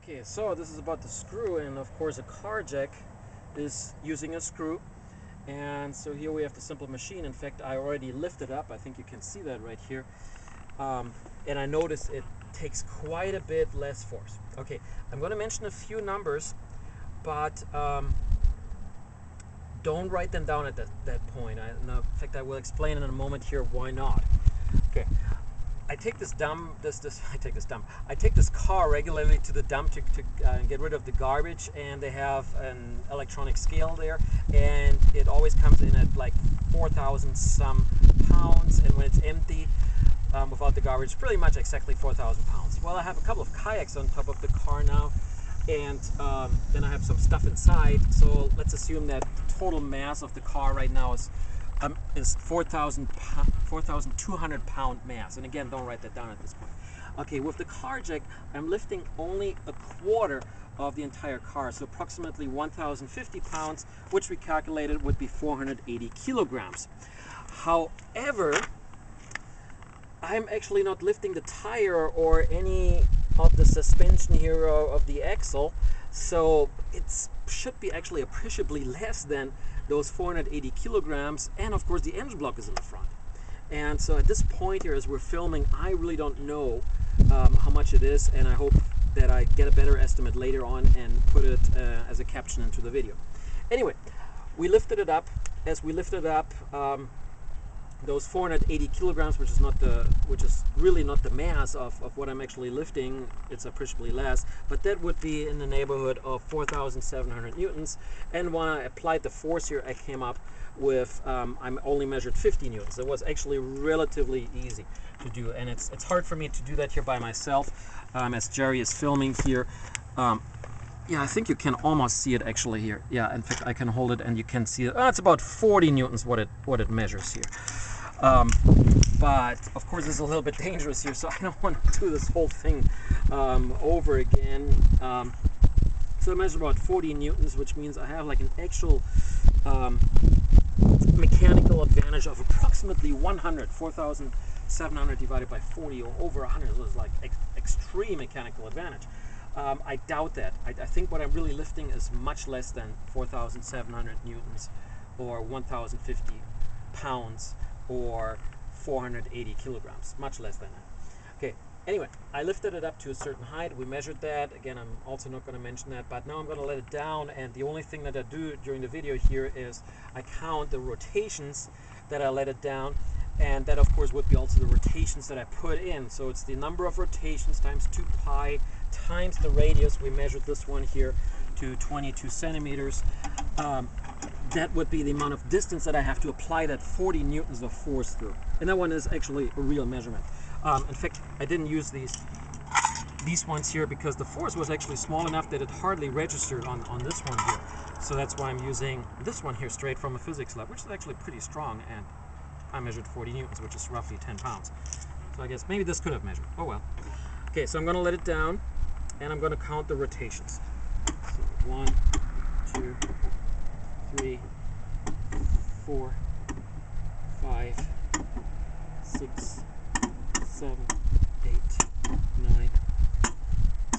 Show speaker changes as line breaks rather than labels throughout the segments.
Okay, so this is about the screw, and of course a car jack is using a screw. And so here we have the simple machine. In fact, I already lifted up. I think you can see that right here. And I notice it takes quite a bit less force. Okay, I'm going to mention a few numbers, but don't write them down at that point. In fact, I will explain in a moment here why not. Okay. I take this car regularly to the dump to get rid of the garbage, and they have an electronic scale there, and it always comes in at like 4,000 some pounds, and when it's empty without the garbage, pretty much exactly 4,000 pounds. Well, I have a couple of kayaks on top of the car now, and then I have some stuff inside, so let's assume that the total mass of the car right now is 4,200 pound mass. And again, don't write that down at this point. Okay, with the car jack, I'm lifting only a quarter of the entire car, so approximately 1,050 pounds, which we calculated would be 480 kilograms. However, I'm actually not lifting the tire or any of the suspension here of the axle, so it should be actually appreciably less than those 480 kilograms, and of course the engine block is in the front. And so at this point here, as we're filming, I really don't know how much it is, and I hope that I get a better estimate later on and put it as a caption into the video. Anyway, we lifted it up. As we lifted it up, those 480 kilograms, which is really not the mass of what I'm actually lifting, it's appreciably less, but that would be in the neighborhood of 4,700 newtons. And when I applied the force here, I came up with I'm only measured 50 newtons. It was actually relatively easy to do, and it's hard for me to do that here by myself as Jerry is filming here. Yeah, I think you can almost see it actually here. Yeah, in fact, I can hold it and you can see it. It's about 40 newtons what it measures here. But of course, it's a little bit dangerous here, so I don't want to do this whole thing over again. So I measure about 40 newtons, which means I have like an actual mechanical advantage of approximately 100. 4,700 divided by 40 or over 100 is like extreme mechanical advantage. I doubt that. I think what I'm really lifting is much less than 4,700 newtons or 1,050 pounds or 480 kilograms. Much less than that. Okay, anyway, I lifted it up to a certain height. We measured that. Again, I'm also not going to mention that, but now I'm going to let it down, and the only thing that I do during the video here is I count the rotations that I let it down, and that of course would be also the rotations that I put in. So it's the number of rotations times 2 pi times the radius. We measured this one here to 22 centimeters. That would be the amount of distance that I have to apply that 40 newtons of force through. And that one is actually a real measurement. In fact, I didn't use these ones here because the force was actually small enough that it hardly registered on this one here. So that's why I'm using this one here straight from a physics lab, which is actually pretty strong, and I measured 40 newtons, which is roughly 10 pounds. So I guess maybe this could have measured. Oh well. Okay, so I'm going to let it down, and I'm going to count the rotations. So 1, 2, 3, 4, 5, 6, 7, 8, 9,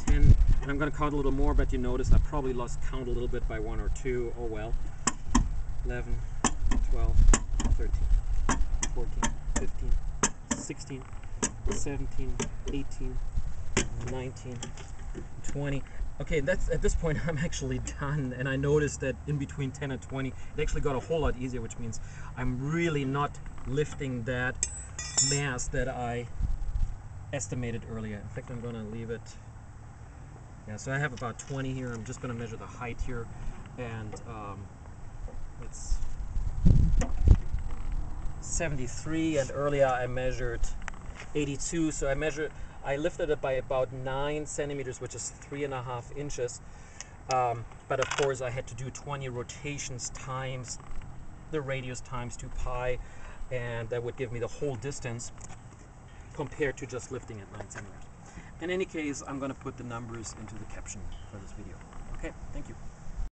10. And I'm going to count a little more, but you notice I probably lost count a little bit by 1 or 2. Oh well. 11, 12, 13, 14, 15, 16, 17, 18, 19, 20. Okay, that's at this point I'm actually done, and I noticed that in between 10 and 20 it actually got a whole lot easier, which means I'm really not lifting that mass that I estimated earlier. In fact, I'm going to leave it. Yeah, so I have about 20 here. I'm just going to measure the height here, and it's 73, and earlier I measured 82, so I lifted it by about 9 centimeters, which is 3.5 inches. But of course I had to do 20 rotations times the radius times 2 pi, and that would give me the whole distance compared to just lifting at 9 centimeters. In any case, I'm going to put the numbers into the caption for this video. Okay, thank you.